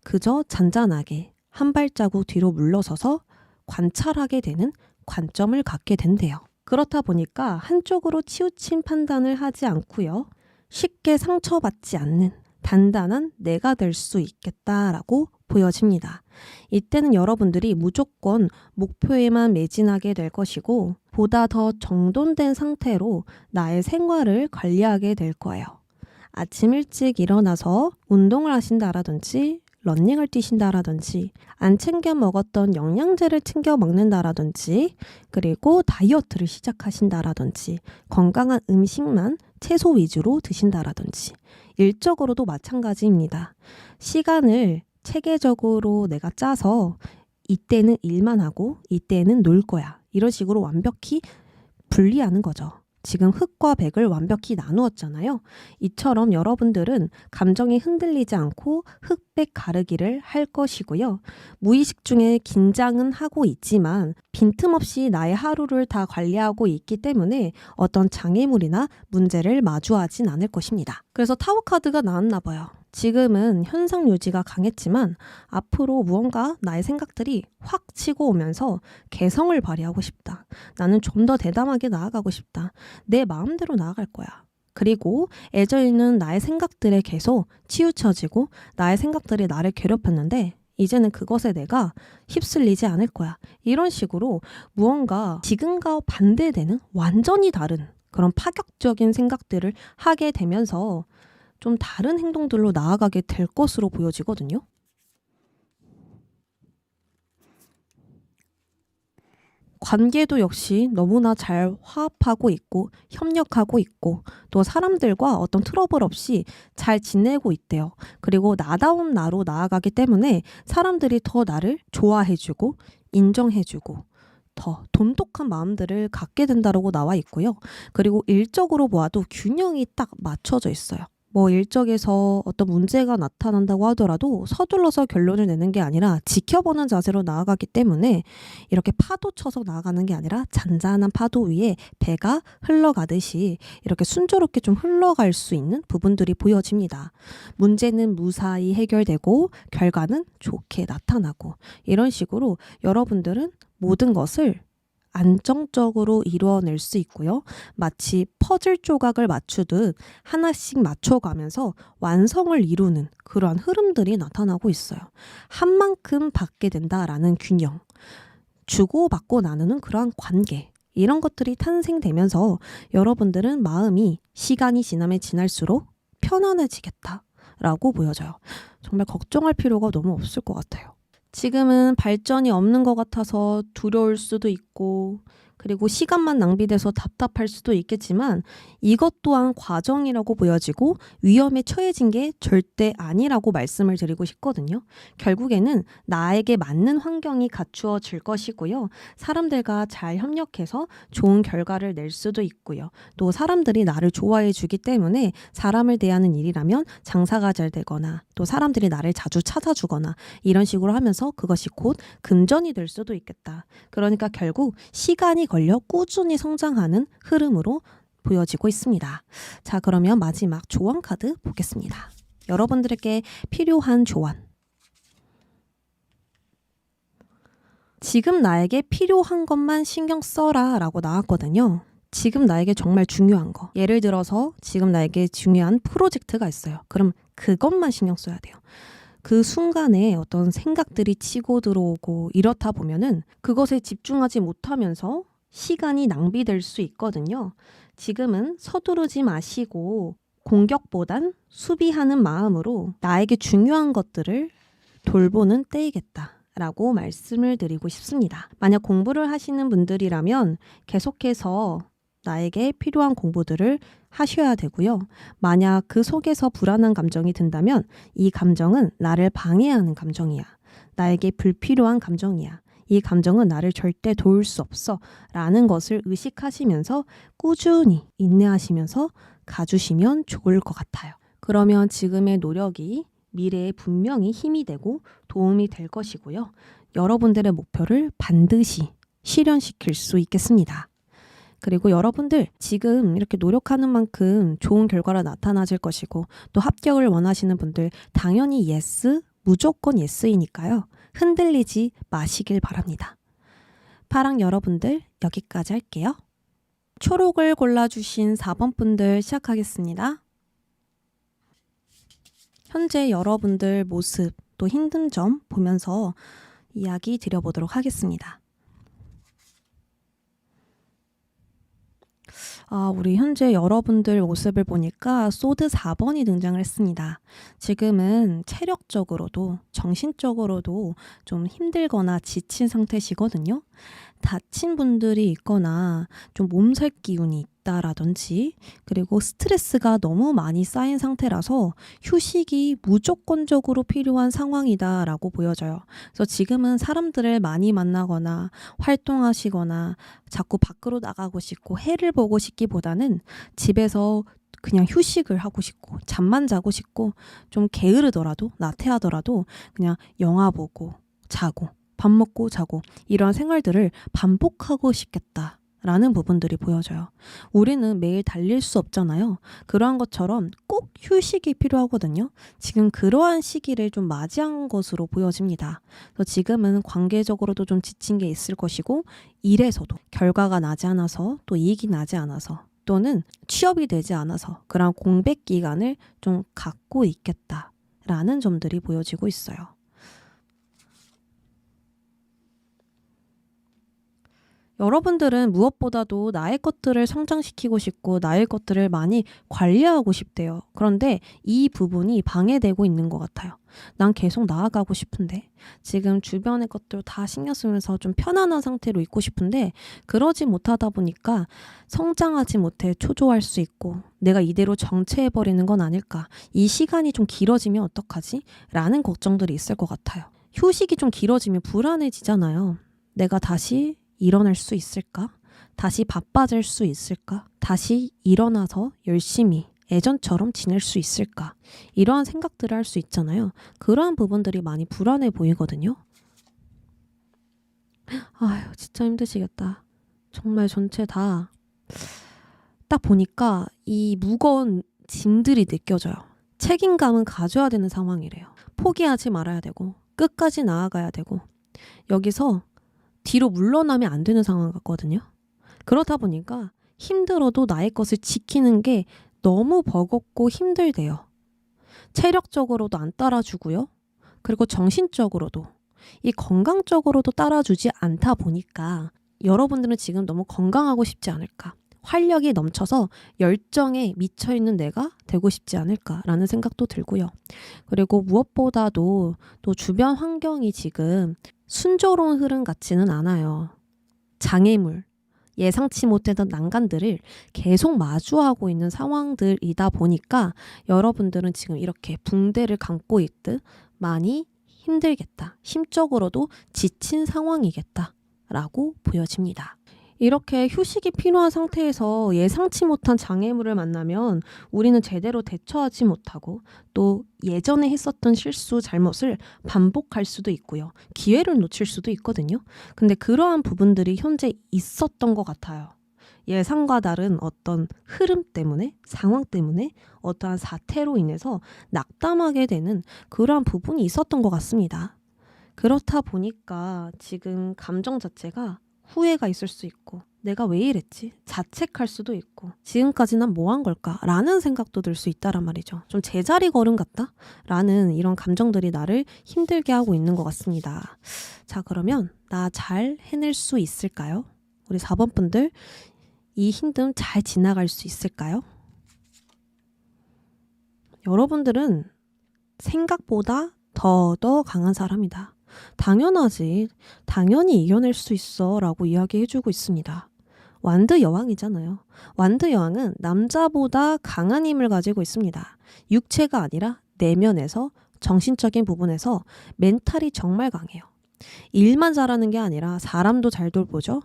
그저 잔잔하게 한 발자국 뒤로 물러서서 관찰하게 되는 관점을 갖게 된대요. 그렇다 보니까 한쪽으로 치우친 판단을 하지 않고요. 쉽게 상처받지 않는 단단한 내가 될 수 있겠다라고 보여집니다. 이때는 여러분들이 무조건 목표에만 매진하게 될 것이고 보다 더 정돈된 상태로 나의 생활을 관리하게 될 거예요. 아침 일찍 일어나서 운동을 하신다라든지 러닝을 뛰신다라든지 안 챙겨 먹었던 영양제를 챙겨 먹는다라든지 그리고 다이어트를 시작하신다라든지 건강한 음식만 채소 위주로 드신다라든지 일적으로도 마찬가지입니다. 시간을 체계적으로 내가 짜서 이때는 일만 하고 이때는 놀 거야. 이런 식으로 완벽히 분리하는 거죠. 지금 흑과 백을 완벽히 나누었잖아요. 이처럼 여러분들은 감정이 흔들리지 않고 흑백 가르기를 할 것이고요. 무의식 중에 긴장은 하고 있지만 빈틈없이 나의 하루를 다 관리하고 있기 때문에 어떤 장애물이나 문제를 마주하진 않을 것입니다. 그래서 타워 카드가 나왔나 봐요. 지금은 현상 유지가 강했지만 앞으로 무언가 나의 생각들이 확 치고 오면서 개성을 발휘하고 싶다. 나는 좀 더 대담하게 나아가고 싶다. 내 마음대로 나아갈 거야. 그리고 애저있는 나의 생각들에 계속 치우쳐지고 나의 생각들이 나를 괴롭혔는데 이제는 그것에 내가 휩쓸리지 않을 거야. 이런 식으로 무언가 지금과 반대되는 완전히 다른 그런 파격적인 생각들을 하게 되면서 좀 다른 행동들로 나아가게 될 것으로 보여지거든요. 관계도 역시 너무나 잘 화합하고 있고 협력하고 있고 또 사람들과 어떤 트러블 없이 잘 지내고 있대요. 그리고 나다운 나로 나아가기 때문에 사람들이 더 나를 좋아해주고 인정해주고 더 돈독한 마음들을 갖게 된다고 나와 있고요. 그리고 일적으로 보아도 균형이 딱 맞춰져 있어요. 일적에서 어떤 문제가 나타난다고 하더라도 서둘러서 결론을 내는 게 아니라 지켜보는 자세로 나아가기 때문에 이렇게 파도 쳐서 나아가는 게 아니라 잔잔한 파도 위에 배가 흘러가듯이 이렇게 순조롭게 좀 흘러갈 수 있는 부분들이 보여집니다. 문제는 무사히 해결되고 결과는 좋게 나타나고 이런 식으로 여러분들은 모든 것을 안정적으로 이루어낼 수 있고요. 마치 퍼즐 조각을 맞추듯 하나씩 맞춰가면서 완성을 이루는 그러한 흐름들이 나타나고 있어요. 한 만큼 받게 된다라는 균형, 주고받고 나누는 그러한 관계, 이런 것들이 탄생되면서 여러분들은 마음이 시간이 지나면 지날수록 편안해지겠다라고 보여져요. 정말 걱정할 필요가 너무 없을 것 같아요. 지금은 발전이 없는 것 같아서 두려울 수도 있고 그리고 시간만 낭비돼서 답답할 수도 있겠지만 이것 또한 과정이라고 보여지고 위험에 처해진 게 절대 아니라고 말씀을 드리고 싶거든요. 결국에는 나에게 맞는 환경이 갖추어질 것이고요. 사람들과 잘 협력해서 좋은 결과를 낼 수도 있고요. 또 사람들이 나를 좋아해 주기 때문에 사람을 대하는 일이라면 장사가 잘 되거나 또 사람들이 나를 자주 찾아주거나 이런 식으로 하면서 그것이 곧 금전이 될 수도 있겠다. 그러니까 결국 시간이 걸려 꾸준히 성장하는 흐름으로 보여지고 있습니다. 자, 그러면 마지막 조언 카드 보겠습니다. 여러분들에게 필요한 조언. 지금 나에게 필요한 것만 신경 써라 라고 나왔거든요. 지금 나에게 정말 중요한 거. 예를 들어서 지금 나에게 중요한 프로젝트가 있어요. 그럼 그것만 신경 써야 돼요. 그 순간에 어떤 생각들이 치고 들어오고 이렇다 보면은 그것에 집중하지 못하면서 시간이 낭비될 수 있거든요. 지금은 서두르지 마시고 공격보단 수비하는 마음으로 나에게 중요한 것들을 돌보는 때이겠다라고 말씀을 드리고 싶습니다. 만약 공부를 하시는 분들이라면 계속해서 나에게 필요한 공부들을 하셔야 되고요. 만약 그 속에서 불안한 감정이 든다면 이 감정은 나를 방해하는 감정이야. 나에게 불필요한 감정이야. 이 감정은 나를 절대 도울 수 없어 라는 것을 의식하시면서 꾸준히 인내하시면서 가주시면 좋을 것 같아요. 그러면 지금의 노력이 미래에 분명히 힘이 되고 도움이 될 것이고요. 여러분들의 목표를 반드시 실현시킬 수 있겠습니다. 그리고 여러분들 지금 이렇게 노력하는 만큼 좋은 결과가 나타나질 것이고 또 합격을 원하시는 분들 당연히 예스, 무조건 예스이니까요. 흔들리지 마시길 바랍니다. 파랑 여러분들 여기까지 할게요. 초록을 골라주신 4번 분들 시작하겠습니다. 현재 여러분들 모습 또 힘든 점 보면서 이야기 드려보도록 하겠습니다. 우리 현재 여러분들 모습을 보니까 소드 4번이 등장을 했습니다. 지금은 체력적으로도 정신적으로도 좀 힘들거나 지친 상태시거든요. 다친 분들이 있거나 좀 몸살 기운이 있다라든지 그리고 스트레스가 너무 많이 쌓인 상태라서 휴식이 무조건적으로 필요한 상황이다라고 보여져요. 그래서 지금은 사람들을 많이 만나거나 활동하시거나 자꾸 밖으로 나가고 싶고 해를 보고 싶기보다는 집에서 그냥 휴식을 하고 싶고 잠만 자고 싶고 좀 게으르더라도 나태하더라도 그냥 영화 보고 자고 밥 먹고 자고 이런 생활들을 반복하고 싶겠다라는 부분들이 보여져요. 우리는 매일 달릴 수 없잖아요. 그러한 것처럼 꼭 휴식이 필요하거든요. 지금 그러한 시기를 좀 맞이한 것으로 보여집니다. 그래서 지금은 관계적으로도 좀 지친 게 있을 것이고 일에서도 결과가 나지 않아서 또 이익이 나지 않아서 또는 취업이 되지 않아서 그런 공백 기간을 좀 갖고 있겠다라는 점들이 보여지고 있어요. 여러분들은 무엇보다도 나의 것들을 성장시키고 싶고 나의 것들을 많이 관리하고 싶대요. 그런데 이 부분이 방해되고 있는 것 같아요. 난 계속 나아가고 싶은데 지금 주변의 것들 다 신경 쓰면서 좀 편안한 상태로 있고 싶은데 그러지 못하다 보니까 성장하지 못해 초조할 수 있고 내가 이대로 정체해버리는 건 아닐까. 이 시간이 좀 길어지면 어떡하지? 라는 걱정들이 있을 것 같아요. 휴식이 좀 길어지면 불안해지잖아요. 내가 다시 일어날 수 있을까? 다시 바빠질 수 있을까? 다시 일어나서 열심히 예전처럼 지낼 수 있을까? 이러한 생각들을 할 수 있잖아요. 그러한 부분들이 많이 불안해 보이거든요. 아휴, 진짜 힘드시겠다. 정말 전체 다 딱 보니까 이 무거운 짐들이 느껴져요. 책임감은 가져야 되는 상황이래요. 포기하지 말아야 되고 끝까지 나아가야 되고 여기서 뒤로 물러나면 안 되는 상황 같거든요. 그렇다 보니까 힘들어도 나의 것을 지키는 게 너무 버겁고 힘들대요. 체력적으로도 안 따라주고요. 그리고 정신적으로도 이 건강적으로도 따라주지 않다 보니까 여러분들은 지금 너무 건강하고 싶지 않을까. 활력이 넘쳐서 열정에 미쳐있는 내가 되고 싶지 않을까라는 생각도 들고요. 그리고 무엇보다도 또 주변 환경이 지금 순조로운 흐름 같지는 않아요. 장애물, 예상치 못했던 난관들을 계속 마주하고 있는 상황들이다 보니까 여러분들은 지금 이렇게 붕대를 감고 있듯 많이 힘들겠다. 심적으로도 지친 상황이겠다. 라고 보여집니다. 이렇게 휴식이 필요한 상태에서 예상치 못한 장애물을 만나면 우리는 제대로 대처하지 못하고 또 예전에 했었던 실수, 잘못을 반복할 수도 있고요. 기회를 놓칠 수도 있거든요. 근데 그러한 부분들이 현재 있었던 것 같아요. 예상과 다른 어떤 흐름 때문에, 상황 때문에 어떠한 사태로 인해서 낙담하게 되는 그러한 부분이 있었던 것 같습니다. 그렇다 보니까 지금 감정 자체가 후회가 있을 수 있고 내가 왜 이랬지? 자책할 수도 있고 지금까지 난 뭐 한 걸까? 라는 생각도 들 수 있다란 말이죠. 좀 제자리 걸음 같다? 라는 이런 감정들이 나를 힘들게 하고 있는 것 같습니다. 자, 그러면 나 잘 해낼 수 있을까요? 우리 4번 분들 이 힘듦 잘 지나갈 수 있을까요? 여러분들은 생각보다 더 강한 사람이다. 당연하지. 당연히 이겨낼 수 있어 라고 이야기해주고 있습니다. 완드 여왕이잖아요. 완드 여왕은 남자보다 강한 힘을 가지고 있습니다. 육체가 아니라 내면에서 정신적인 부분에서 멘탈이 정말 강해요. 일만 잘하는 게 아니라 사람도 잘 돌보죠.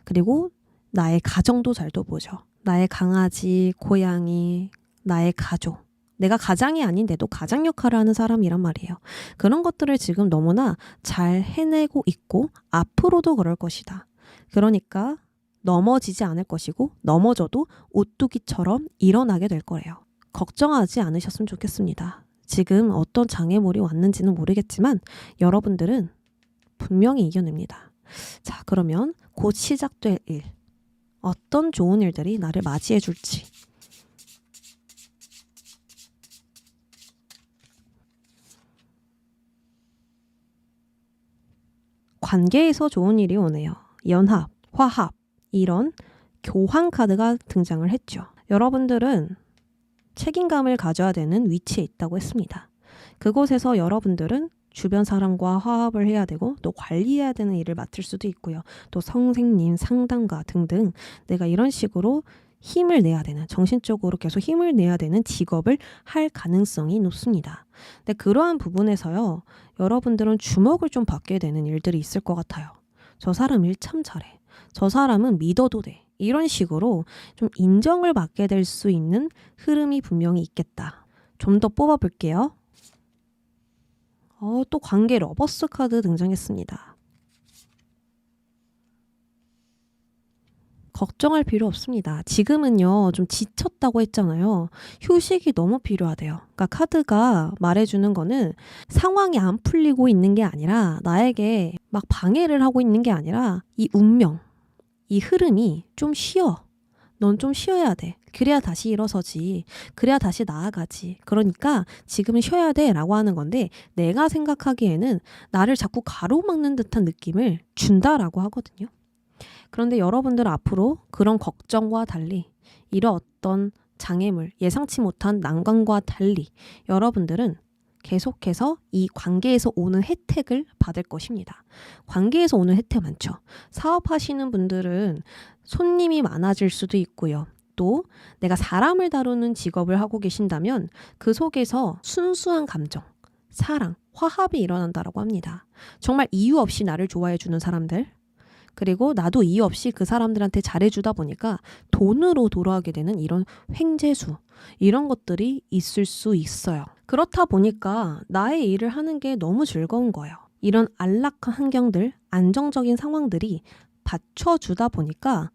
그리고 나의 가정도 잘 돌보죠. 나의 강아지, 고양이, 나의 가족. 내가 가장이 아닌데도 가장 역할을 하는 사람이란 말이에요. 그런 것들을 지금 너무나 잘 해내고 있고 앞으로도 그럴 것이다. 그러니까 넘어지지 않을 것이고 넘어져도 오뚜기처럼 일어나게 될 거래요. 걱정하지 않으셨으면 좋겠습니다. 지금 어떤 장애물이 왔는지는 모르겠지만 여러분들은 분명히 이겨냅니다. 자, 그러면 곧 시작될 일. 어떤 좋은 일들이 나를 맞이해 줄지. 관계에서 좋은 일이 오네요. 연합, 화합, 이런 교환 카드가 등장을 했죠. 여러분들은 책임감을 가져야 되는 위치에 있다고 했습니다. 그곳에서 여러분들은 주변 사람과 화합을 해야 되고 또 관리해야 되는 일을 맡을 수도 있고요. 또 선생님, 상담가 등등 내가 이런 식으로 힘을 내야 되는, 정신적으로 계속 힘을 내야 되는 직업을 할 가능성이 높습니다. 근데 그러한 부분에서요, 여러분들은 주목을 좀 받게 되는 일들이 있을 것 같아요. 저 사람 일 참 잘해. 저 사람은 믿어도 돼. 이런 식으로 좀 인정을 받게 될 수 있는 흐름이 분명히 있겠다. 좀 더 뽑아볼게요. 또 관계 러버스 카드 등장했습니다. 걱정할 필요 없습니다. 지금은요, 좀 지쳤다고 했잖아요. 휴식이 너무 필요하대요. 그러니까 카드가 말해주는 거는 상황이 안 풀리고 있는 게 아니라 나에게 막 방해를 하고 있는 게 아니라 이 운명, 이 흐름이 좀 쉬어. 넌 좀 쉬어야 돼. 그래야 다시 일어서지. 그래야 다시 나아가지. 그러니까 지금은 쉬어야 돼 라고 하는 건데 내가 생각하기에는 나를 자꾸 가로막는 듯한 느낌을 준다라고 하거든요. 그런데 여러분들 앞으로 그런 걱정과 달리 이런 어떤 장애물, 예상치 못한 난관과 달리 여러분들은 계속해서 이 관계에서 오는 혜택을 받을 것입니다. 관계에서 오는 혜택 많죠. 사업하시는 분들은 손님이 많아질 수도 있고요. 또 내가 사람을 다루는 직업을 하고 계신다면 그 속에서 순수한 감정, 사랑, 화합이 일어난다고 합니다. 정말 이유 없이 나를 좋아해주는 사람들, 그리고 나도 이유 없이 그 사람들한테 잘해주다 보니까 돈으로 돌아가게 되는 이런 횡재수, 이런 것들이 있을 수 있어요. 그렇다 보니까 나의 일을 하는 게 너무 즐거운 거예요. 이런 안락한 환경들, 안정적인 상황들이 받쳐주다 보니까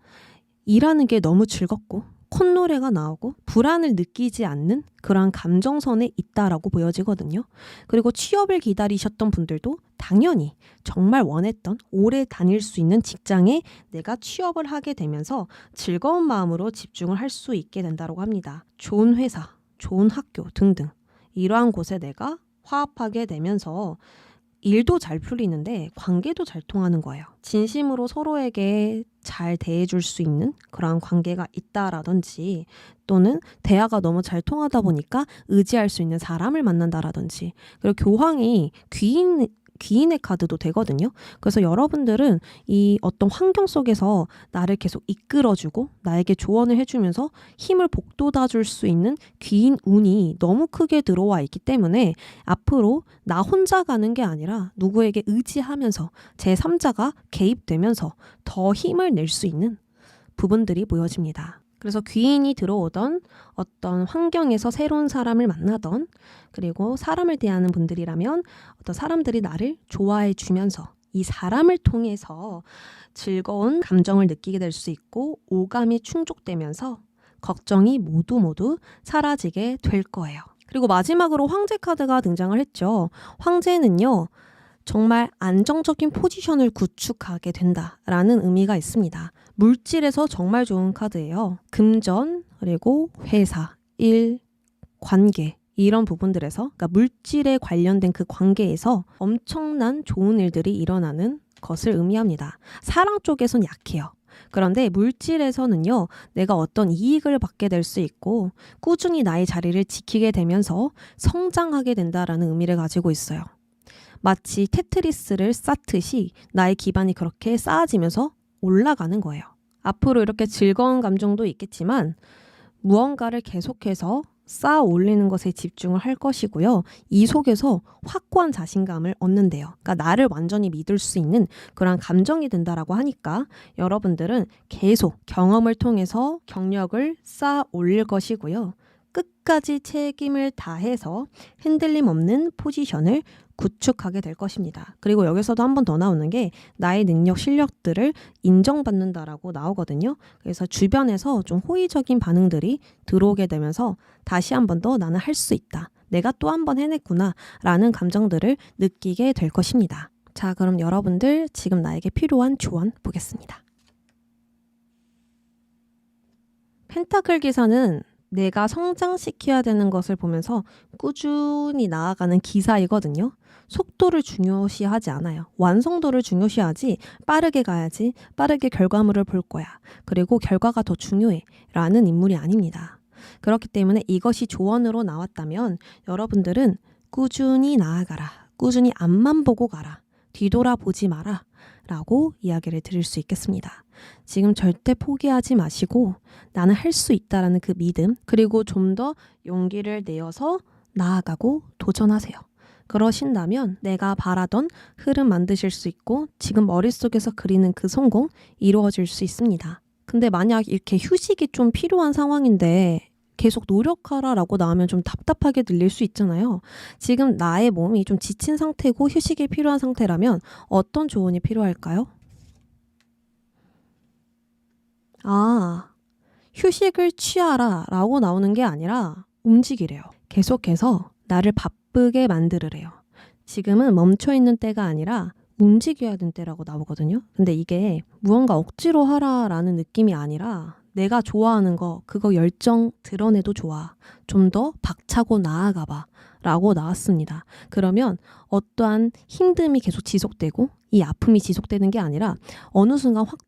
일하는 게 너무 즐겁고 콧노래가 나오고 불안을 느끼지 않는 그러한 감정선에 있다라고 보여지거든요. 그리고 취업을 기다리셨던 분들도 당연히 정말 원했던 오래 다닐 수 있는 직장에 내가 취업을 하게 되면서 즐거운 마음으로 집중을 할 수 있게 된다고 합니다. 좋은 회사, 좋은 학교 등등 이러한 곳에 내가 화합하게 되면서 일도 잘 풀리는데 관계도 잘 통하는 거예요. 진심으로 서로에게 잘 대해줄 수 있는 그런 관계가 있다라든지 또는 대화가 너무 잘 통하다 보니까 의지할 수 있는 사람을 만난다라든지 그리고 교황이 귀인의 카드도 되거든요. 그래서 여러분들은 이 어떤 환경 속에서 나를 계속 이끌어주고 나에게 조언을 해주면서 힘을 북돋아줄 수 있는 귀인 운이 너무 크게 들어와 있기 때문에 앞으로 나 혼자 가는 게 아니라 누구에게 의지하면서 제3자가 개입되면서 더 힘을 낼 수 있는 부분들이 보여집니다. 그래서 귀인이 들어오던 어떤 환경에서 새로운 사람을 만나던 그리고 사람을 대하는 분들이라면 어떤 사람들이 나를 좋아해 주면서 이 사람을 통해서 즐거운 감정을 느끼게 될 수 있고 오감이 충족되면서 걱정이 모두 사라지게 될 거예요. 그리고 마지막으로 황제 카드가 등장을 했죠. 황제는요. 정말 안정적인 포지션을 구축하게 된다라는 의미가 있습니다. 물질에서 정말 좋은 카드예요. 금전, 그리고 회사, 일, 관계 이런 부분들에서 그러니까 물질에 관련된 그 관계에서 엄청난 좋은 일들이 일어나는 것을 의미합니다. 사랑 쪽에선 약해요. 그런데 물질에서는요, 내가 어떤 이익을 받게 될 수 있고 꾸준히 나의 자리를 지키게 되면서 성장하게 된다라는 의미를 가지고 있어요. 마치 테트리스를 쌓듯이 나의 기반이 그렇게 쌓아지면서 올라가는 거예요. 앞으로 이렇게 즐거운 감정도 있겠지만 무언가를 계속해서 쌓아 올리는 것에 집중을 할 것이고요. 이 속에서 확고한 자신감을 얻는데요. 그러니까 나를 완전히 믿을 수 있는 그런 감정이 든다라고 하니까 여러분들은 계속 경험을 통해서 경력을 쌓아 올릴 것이고요. 끝까지 책임을 다해서 흔들림 없는 포지션을 구축하게 될 것입니다. 그리고 여기서도 한 번 더 나오는 게 나의 능력, 실력들을 인정받는다라고 나오거든요. 그래서 주변에서 좀 호의적인 반응들이 들어오게 되면서 다시 한 번 더 나는 할 수 있다. 내가 또 한 번 해냈구나 라는 감정들을 느끼게 될 것입니다. 자, 그럼 여러분들 지금 나에게 필요한 조언 보겠습니다. 펜타클 기사는 내가 성장시켜야 되는 것을 보면서 꾸준히 나아가는 기사이거든요. 속도를 중요시하지 않아요. 완성도를 중요시하지 빠르게 가야지, 빠르게 결과물을 볼 거야. 그리고 결과가 더 중요해 라는 인물이 아닙니다. 그렇기 때문에 이것이 조언으로 나왔다면 여러분들은 꾸준히 나아가라. 꾸준히 앞만 보고 가라. 뒤돌아보지 마라. 라고 이야기를 드릴 수 있겠습니다. 지금 절대 포기하지 마시고 나는 할 수 있다라는 그 믿음, 그리고 좀 더 용기를 내어서 나아가고 도전하세요. 그러신다면 내가 바라던 흐름 만드실 수 있고 지금 머릿속에서 그리는 그 성공 이루어질 수 있습니다. 근데 만약 이렇게 휴식이 좀 필요한 상황인데 계속 노력하라라고 나오면 좀 답답하게 들릴 수 있잖아요. 지금 나의 몸이 좀 지친 상태고 휴식이 필요한 상태라면 어떤 조언이 필요할까요? 휴식을 취하라 라고 나오는 게 아니라 움직이래요. 계속해서 나를 바쁘게 만들으래요. 지금은 멈춰있는 때가 아니라 움직여야 되는 때라고 나오거든요. 근데 이게 무언가 억지로 하라라는 느낌이 아니라 내가 좋아하는 거, 그거 열정 드러내도 좋아. 좀 더 박차고 나아가봐 라고 나왔습니다. 그러면 어떠한 힘듦이 계속 지속되고 이 아픔이 지속되는 게 아니라 어느 순간 확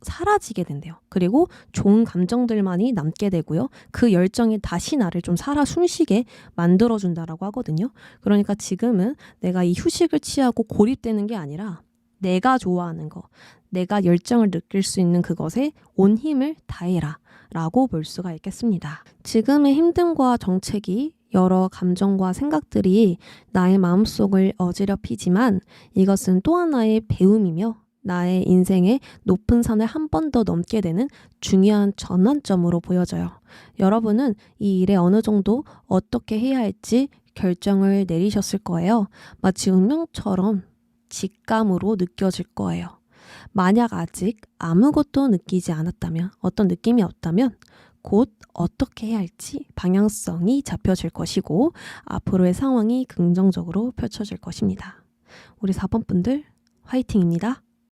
사라지게 된대요. 그리고 좋은 감정들만이 남게 되고요. 그 열정이 다시 나를 좀 살아 숨쉬게 만들어준다라고 하거든요. 그러니까 지금은 내가 이 휴식을 취하고 고립되는 게 아니라 내가 좋아하는 거, 내가 열정을 느낄 수 있는 그것에 온 힘을 다해라 라고 볼 수가 있겠습니다. 지금의 힘듦과 정책이 여러 감정과 생각들이 나의 마음속을 어지럽히지만 이것은 또 하나의 배움이며 나의 인생의 높은 산을 한 번 더 넘게 되는 중요한 전환점으로 보여져요. 여러분은 이 일에 어느 정도 어떻게 해야 할지 결정을 내리셨을 거예요. 마치 운명처럼 직감으로 느껴질 거예요. 만약 아직 아무것도 느끼지 않았다면, 어떤 느낌이 없다면 곧 어떻게 해야 할지 방향성이 잡혀질 것이고 앞으로의 상황이 긍정적으로 펼쳐질 것입니다. 우리 4번 분들 화이팅입니다.